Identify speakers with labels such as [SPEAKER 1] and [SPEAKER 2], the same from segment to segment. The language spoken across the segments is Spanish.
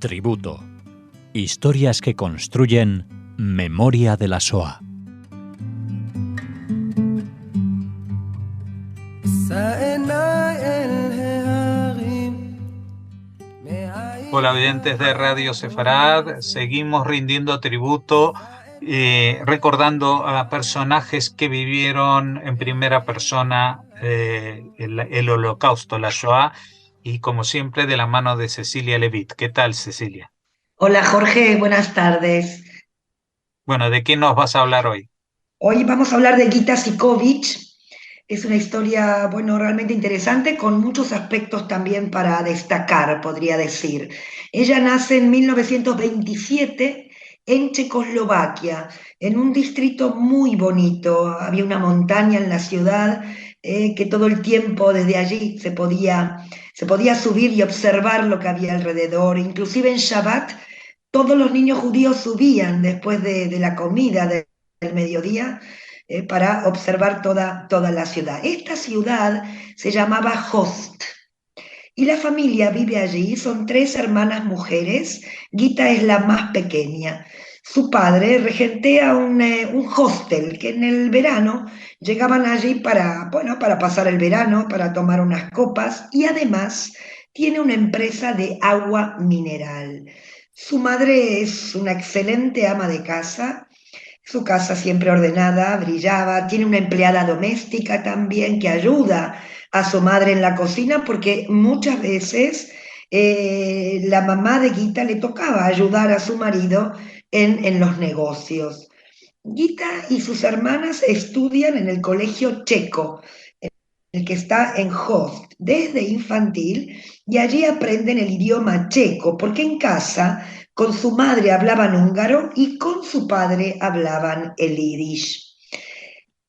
[SPEAKER 1] Tributo. Historias que construyen memoria de la Shoah.
[SPEAKER 2] Hola, oyentes de Radio Sefarad. Seguimos rindiendo tributo, recordando a personajes que vivieron en primera persona el Holocausto, la Shoah, y como siempre de la mano de Cecilia Levitt. ¿Qué tal, Cecilia?
[SPEAKER 3] Hola Jorge, buenas tardes.
[SPEAKER 2] Bueno, ¿de qué nos vas a hablar hoy?
[SPEAKER 3] Hoy vamos a hablar de Gita Sikovic. Es una historia, bueno, realmente interesante, con muchos aspectos también para destacar, podría decir. Ella nace en 1927 en Checoslovaquia, en un distrito muy bonito. Había una montaña en la ciudad que todo el tiempo desde allí se podía subir y observar lo que había alrededor. Inclusive en Shabbat, todos los niños judíos subían después de la comida del mediodía para observar toda la ciudad. Esta ciudad se llamaba Host y la familia vive allí, son tres hermanas mujeres, Gita es la más pequeña. Su padre regentea un hostel que en el verano llegaban allí bueno, para pasar el verano, para tomar unas copas, y además tiene una empresa de agua mineral. Su madre es una excelente ama de casa, su casa siempre ordenada, brillaba, tiene una empleada doméstica también que ayuda a su madre en la cocina porque muchas veces la mamá de Gita le tocaba ayudar a su marido en los negocios. Gita y sus hermanas estudian en el colegio checo, el que está en Host, desde infantil, y allí aprenden el idioma checo, porque en casa con su madre hablaban húngaro y con su padre hablaban el yiddish.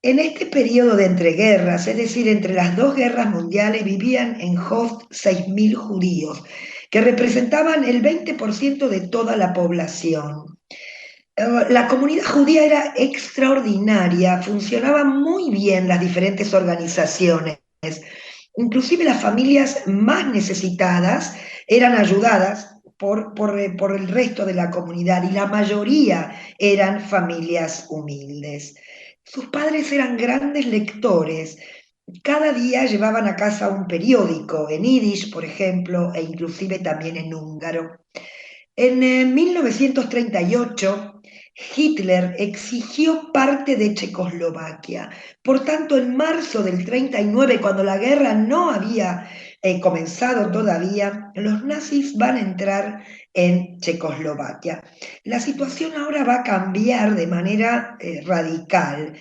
[SPEAKER 3] En este periodo de entreguerras, es decir, entre las dos guerras mundiales, vivían en Host 6.000 judíos, que representaban el 20% de toda la población. La comunidad judía era extraordinaria, funcionaban muy bien las diferentes organizaciones. Inclusive las familias más necesitadas eran ayudadas por el resto de la comunidad y la mayoría eran familias humildes. Sus padres eran grandes lectores. Cada día llevaban a casa un periódico, en yiddish, por ejemplo, e inclusive también en húngaro. En 1938, Hitler exigió parte de Checoslovaquia. Por tanto, en marzo del 39, cuando la guerra no había comenzado todavía, los nazis van a entrar en Checoslovaquia. La situación ahora va a cambiar de manera radical.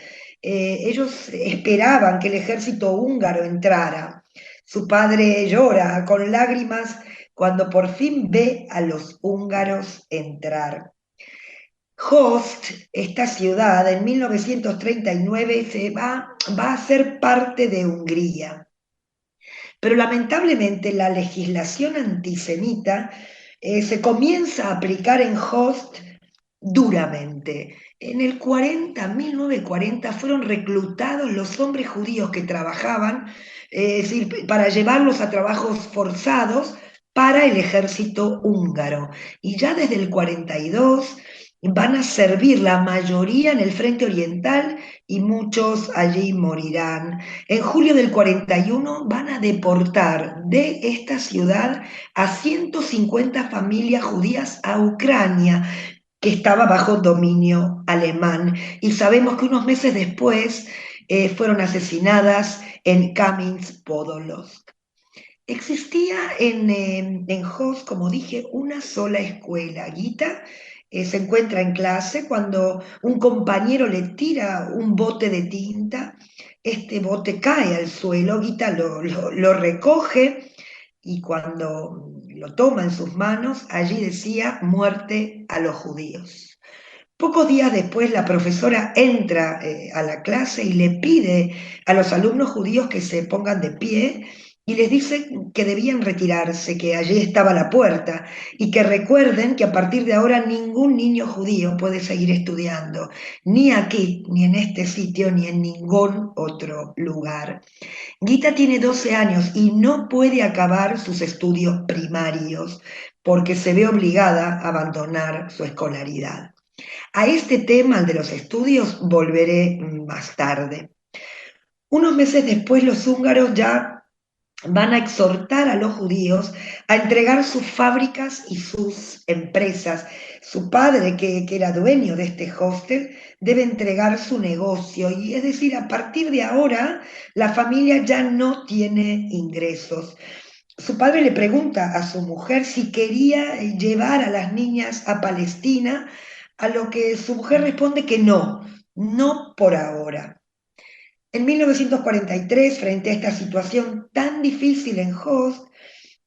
[SPEAKER 3] Ellos esperaban que el ejército húngaro entrara. Su padre llora con lágrimas cuando por fin ve a los húngaros entrar. Host, esta ciudad, en 1939 va a ser parte de Hungría. Pero lamentablemente la legislación antisemita se comienza a aplicar en Host duramente. En el 1940, fueron reclutados los hombres judíos que trabajaban, es decir, para llevarlos a trabajos forzados para el ejército húngaro. Y ya desde el 42 van a servir la mayoría en el frente oriental y muchos allí morirán. En julio del 41 van a deportar de esta ciudad a 150 familias judías a Ucrania, que estaba bajo dominio alemán. Y sabemos que unos meses después fueron asesinadas en Kamensk-Podolsk. Existía en Host, como dije, una sola escuela. Gita se encuentra en clase cuando un compañero le tira un bote de tinta. Este bote cae al suelo, Gita lo recoge y cuando lo toma en sus manos, allí decía muerte a los judíos. Pocos días después la profesora entra a la clase y le pide a los alumnos judíos que se pongan de pie y les dice que debían retirarse, que allí estaba la puerta, y que recuerden que a partir de ahora ningún niño judío puede seguir estudiando, ni aquí, ni en este sitio, ni en ningún otro lugar. Gita tiene 12 años y no puede acabar sus estudios primarios porque se ve obligada a abandonar su escolaridad. A este tema, el de los estudios, volveré más tarde. Unos meses después, los húngaros ya van a exhortar a los judíos a entregar sus fábricas y sus empresas. Su padre, que era dueño de este hostel, debe entregar su negocio, y es decir, a partir de ahora la familia ya no tiene ingresos. Su padre le pregunta a su mujer si quería llevar a las niñas a Palestina, a lo que su mujer responde que no, no por ahora. En 1943, frente a esta situación tan difícil en Host,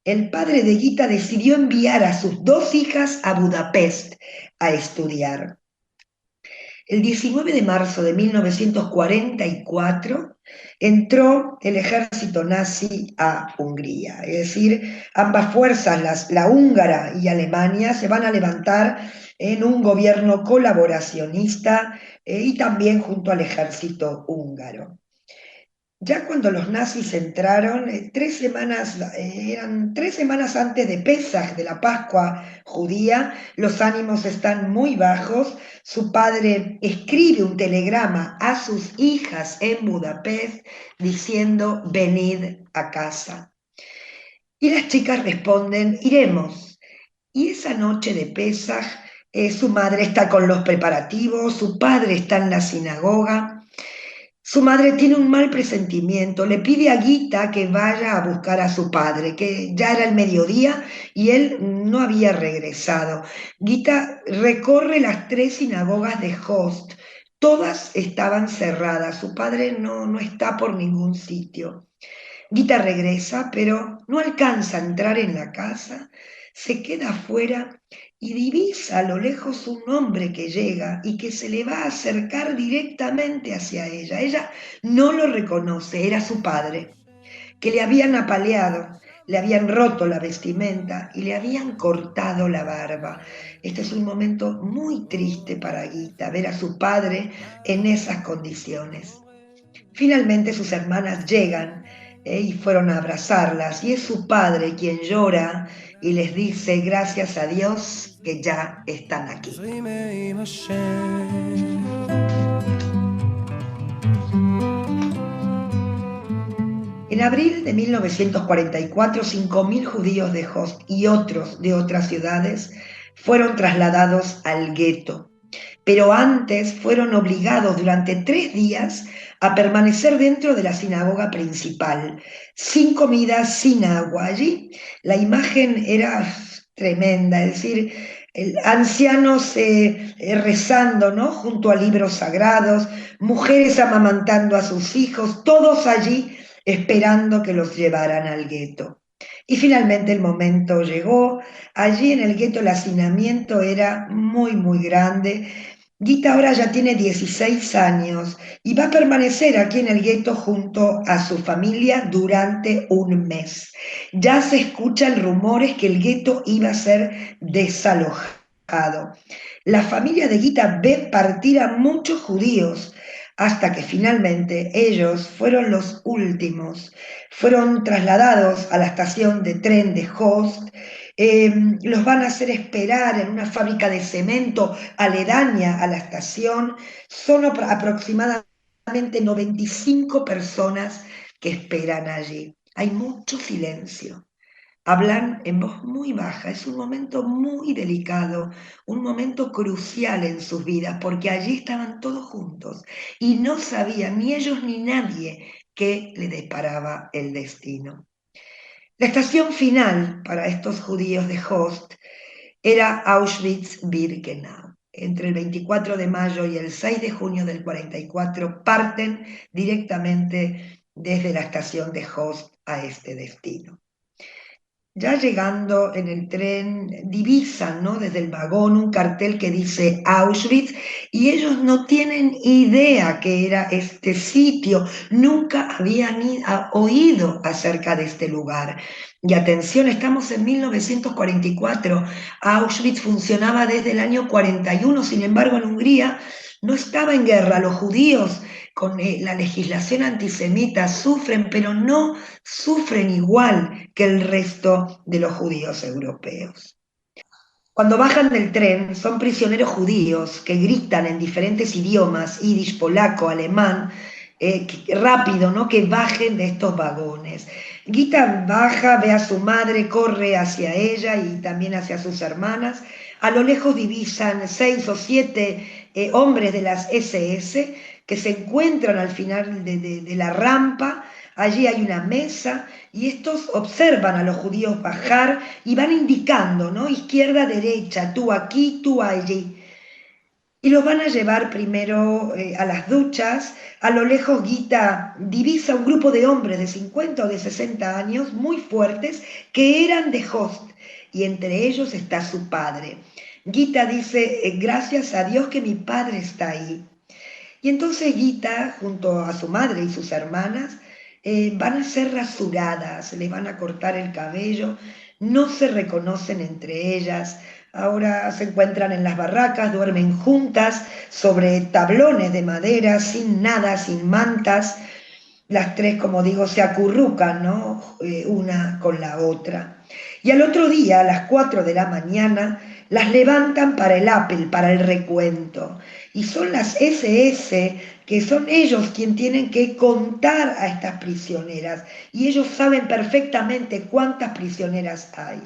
[SPEAKER 3] el padre de Gita decidió enviar a sus 2 hijas a Budapest a estudiar. El 19 de marzo de 1944 entró el ejército nazi a Hungría, es decir, ambas fuerzas, la húngara y Alemania, se van a levantar en un gobierno colaboracionista y también junto al ejército húngaro. Ya cuando los nazis entraron, eran 3 semanas antes de Pesaj, de la Pascua judía, los ánimos están muy bajos. Su padre escribe un telegrama a sus hijas en Budapest diciendo: venid a casa. Y las chicas responden: iremos. Y esa noche de Pesaj, su madre está con los preparativos, su padre está en la sinagoga. Su madre tiene un mal presentimiento, le pide a Gita que vaya a buscar a su padre, que ya era el mediodía y él no había regresado. Gita recorre las 3 sinagogas de Host, todas estaban cerradas, su padre no está por ningún sitio. Gita regresa, pero no alcanza a entrar en la casa, se queda afuera y divisa a lo lejos un hombre que llega y que se le va a acercar directamente hacia ella. Ella no lo reconoce, era su padre, que le habían apaleado, le habían roto la vestimenta y le habían cortado la barba. Este es un momento muy triste para Gita, ver a su padre en esas condiciones. Finalmente sus hermanas llegan y fueron a abrazarlas, y es su padre quien llora y les dice: gracias a Dios que ya están aquí. En abril de 1944, 5.000 judíos de Host y otros de otras ciudades fueron trasladados al gueto, pero antes fueron obligados durante 3 días a permanecer dentro de la sinagoga principal, sin comida, sin agua. Allí la imagen era tremenda, es decir, ancianos rezando, ¿no?, junto a libros sagrados, mujeres amamantando a sus hijos, todos allí esperando que los llevaran al gueto. Y finalmente el momento llegó. Allí en el gueto el hacinamiento era muy, muy grande. Gita ahora ya tiene 16 años y va a permanecer aquí en el gueto junto a su familia durante un mes. Ya se escuchan rumores que el gueto iba a ser desalojado. La familia de Gita ve partir a muchos judíos hasta que finalmente ellos fueron los últimos. Fueron trasladados a la estación de tren de Host. Los van a hacer esperar en una fábrica de cemento aledaña a la estación. Son aproximadamente 95 personas que esperan allí. Hay mucho silencio. Hablan en voz muy baja, es un momento muy delicado, un momento crucial en sus vidas, porque allí estaban todos juntos y no sabían ni ellos ni nadie qué le deparaba el destino. La estación final para estos judíos de Host era Auschwitz-Birkenau. Entre el 24 de mayo y el 6 de junio del 44 parten directamente desde la estación de Host a este destino. ya llegando en el tren, divisan, ¿no?, desde el vagón un cartel que dice Auschwitz y ellos no tienen idea que era este sitio, nunca habían oído acerca de este lugar. Y atención, estamos en 1944, Auschwitz funcionaba desde el año 41, sin embargo en Hungría no estaba en guerra, los judíos con la legislación antisemita sufren, pero no sufren igual que el resto de los judíos europeos. Cuando bajan del tren son prisioneros judíos que gritan en diferentes idiomas, yiddish, polaco, alemán, rápido, ¿no?, que bajen de estos vagones. Gita baja, ve a su madre, corre hacia ella y también hacia sus hermanas. A lo lejos divisan 6 o 7 hombres de las SS que se encuentran al final de la rampa. Allí hay una mesa y estos observan a los judíos bajar y van indicando, ¿no?, izquierda, derecha, tú aquí, tú allí. Y los van a llevar primero a las duchas. A lo lejos Gita divisa un grupo de hombres de 50 o de 60 años, muy fuertes, que eran de Host, y entre ellos está su padre. Gita dice, gracias a Dios que mi padre está ahí. Y entonces Gita, junto a su madre y sus hermanas, van a ser rasuradas, le van a cortar el cabello, no se reconocen entre ellas, ahora se encuentran en las barracas, duermen juntas sobre tablones de madera, sin nada, sin mantas. Las tres, como digo, se acurrucan, ¿no?, una con la otra. Y al otro día, a las 4 de la mañana, las levantan para el Apple, para el recuento. Y son las SS, que son ellos quienes tienen que contar a estas prisioneras. Y ellos saben perfectamente cuántas prisioneras hay.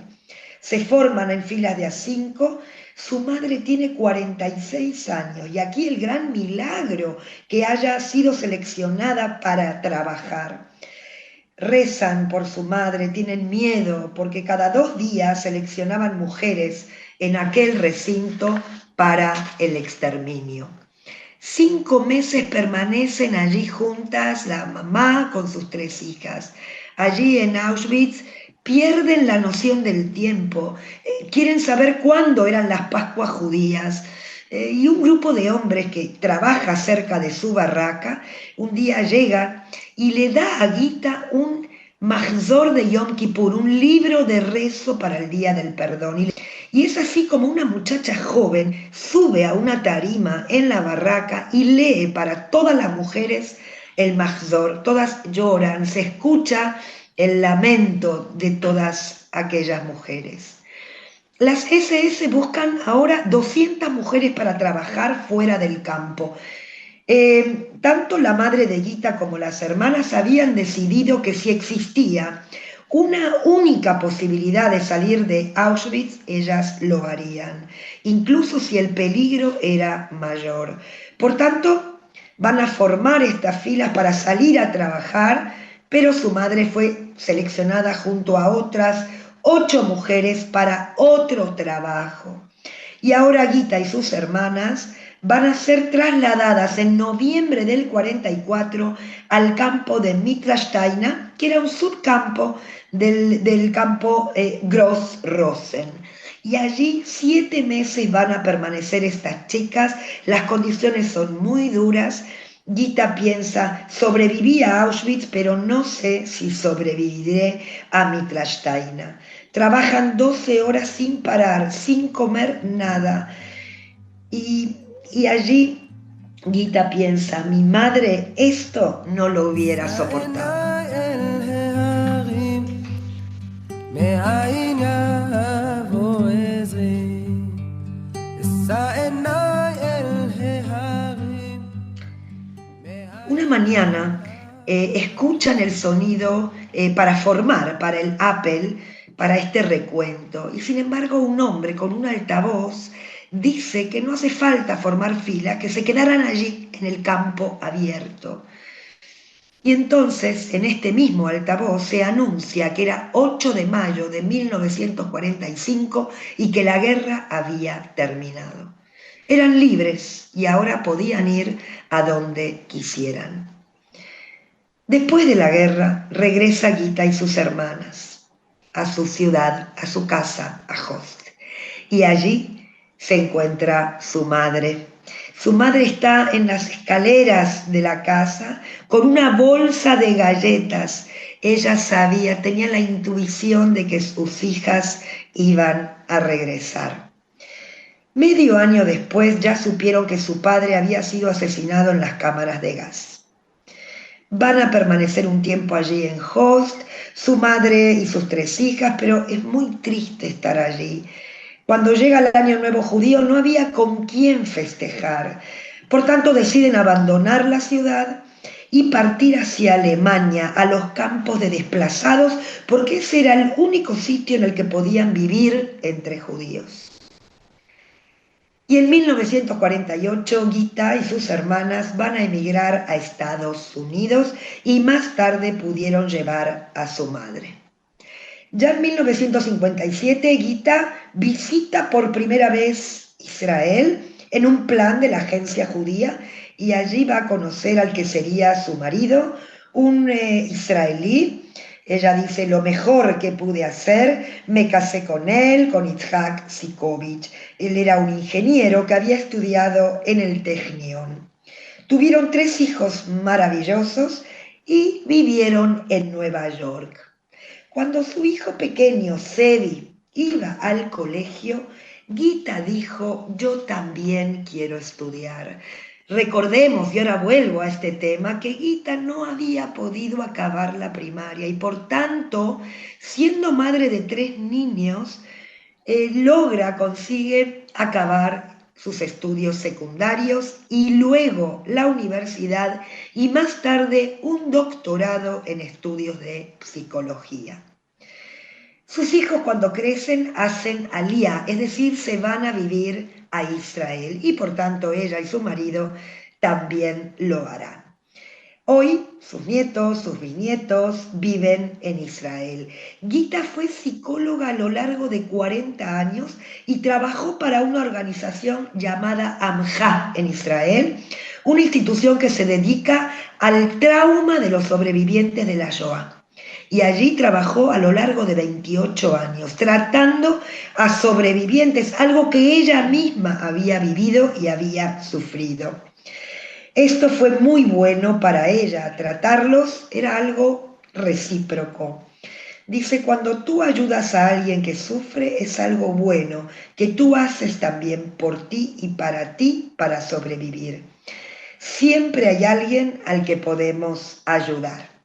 [SPEAKER 3] Se forman en filas de a 5. Su madre tiene 46 años y aquí el gran milagro que haya sido seleccionada para trabajar. Rezan por su madre, tienen miedo porque cada 2 días seleccionaban mujeres en aquel recinto para el exterminio. 5 meses permanecen allí juntas, la mamá con sus 3 hijas. Allí en Auschwitz pierden la noción del tiempo, quieren saber cuándo eran las Pascuas judías. Y un grupo de hombres que trabaja cerca de su barraca, un día llega y le da a Gita un Mahzor de Yom Kippur, un libro de rezo para el Día del Perdón. Y es así como una muchacha joven sube a una tarima en la barraca y lee para todas las mujeres el Mahzor. Todas lloran, se escucha el lamento de todas aquellas mujeres. Las SS buscan ahora 200 mujeres para trabajar fuera del campo. Tanto la madre de Gita como las hermanas habían decidido que si existía una única posibilidad de salir de Auschwitz, ellas lo harían, incluso si el peligro era mayor. Por tanto, van a formar estas filas para salir a trabajar, pero su madre fue seleccionada junto a otras 8 mujeres para otro trabajo. Y ahora Gita y sus hermanas van a ser trasladadas en noviembre del 44 al campo de Mittelsteina, que era un subcampo del campo Gross-Rosen. Y allí 7 meses van a permanecer estas chicas, las condiciones son muy duras. Gita piensa, sobreviví a Auschwitz, pero no sé si sobreviviré a Mittelsteina. Trabajan 12 horas sin parar, sin comer nada. Y allí Gita piensa, mi madre esto no lo hubiera soportado. Una mañana escuchan el sonido para formar para el Apple, para este recuento, y sin embargo un hombre con un altavoz dice que no hace falta formar fila, que se quedaran allí en el campo abierto. Y entonces en este mismo altavoz se anuncia que era 8 de mayo de 1945 y que la guerra había terminado. Eran libres y ahora podían ir a donde quisieran. Después de la guerra regresa Gita y sus hermanas a su ciudad, a su casa, a Host. Y allí se encuentra su madre. Su madre está en las escaleras de la casa con una bolsa de galletas. Ella sabía, tenía la intuición de que sus hijas iban a regresar. Medio año después ya supieron que su padre había sido asesinado en las cámaras de gas. Van a permanecer un tiempo allí en Host, su madre y sus 3 hijas, pero es muy triste estar allí. Cuando llega el Año Nuevo Judío no había con quién festejar. Por tanto, deciden abandonar la ciudad y partir hacia Alemania, a los campos de desplazados, porque ese era el único sitio en el que podían vivir entre judíos. Y en 1948, Gita y sus hermanas van a emigrar a Estados Unidos y más tarde pudieron llevar a su madre. Ya en 1957, Gita visita por primera vez Israel en un plan de la agencia judía y allí va a conocer al que sería su marido, un israelí. Ella dice, lo mejor que pude hacer, me casé con él, con Itzhak Sikovich. Él era un ingeniero que había estudiado en el Technion. Tuvieron 3 hijos maravillosos y vivieron en Nueva York. Cuando su hijo pequeño, Zevi, iba al colegio, Gita dijo, yo también quiero estudiar. Recordemos, y ahora vuelvo a este tema, que Gita no había podido acabar la primaria y por tanto, siendo madre de 3 niños, consigue acabar sus estudios secundarios y luego la universidad y más tarde un doctorado en estudios de psicología. Sus hijos cuando crecen hacen aliyá, es decir, se van a vivir a Israel y por tanto ella y su marido también lo harán. Hoy sus nietos, sus bisnietos viven en Israel. Gita fue psicóloga a lo largo de 40 años y trabajó para una organización llamada AMJA en Israel, una institución que se dedica al trauma de los sobrevivientes de la Shoah. Y allí trabajó a lo largo de 28 años, tratando a sobrevivientes, algo que ella misma había vivido y había sufrido. Esto fue muy bueno para ella, tratarlos era algo recíproco. Dice, cuando tú ayudas a alguien que sufre, es algo bueno, que tú haces también por ti y para sobrevivir. Siempre hay alguien al que podemos ayudar.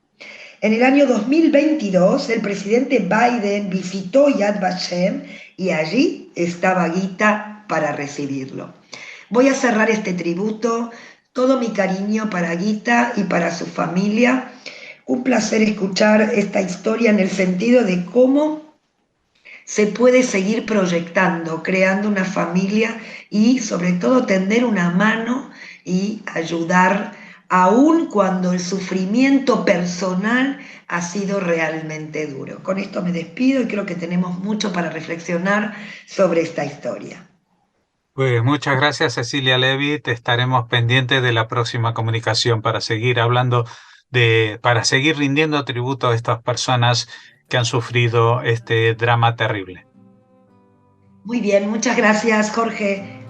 [SPEAKER 3] En el año 2022, el presidente Biden visitó Yad Vashem y allí estaba Gita para recibirlo. Voy a cerrar este tributo, todo mi cariño para Gita y para su familia. Un placer escuchar esta historia en el sentido de cómo se puede seguir proyectando, creando una familia y sobre todo tender una mano y ayudar aun cuando el sufrimiento personal ha sido realmente duro. Con esto me despido y creo que tenemos mucho para reflexionar sobre esta historia.
[SPEAKER 2] Pues muchas gracias, Cecilia Levy. Te estaremos pendientes de la próxima comunicación para seguir hablando para seguir rindiendo tributo a estas personas que han sufrido este drama terrible.
[SPEAKER 3] Muy bien, muchas gracias, Jorge.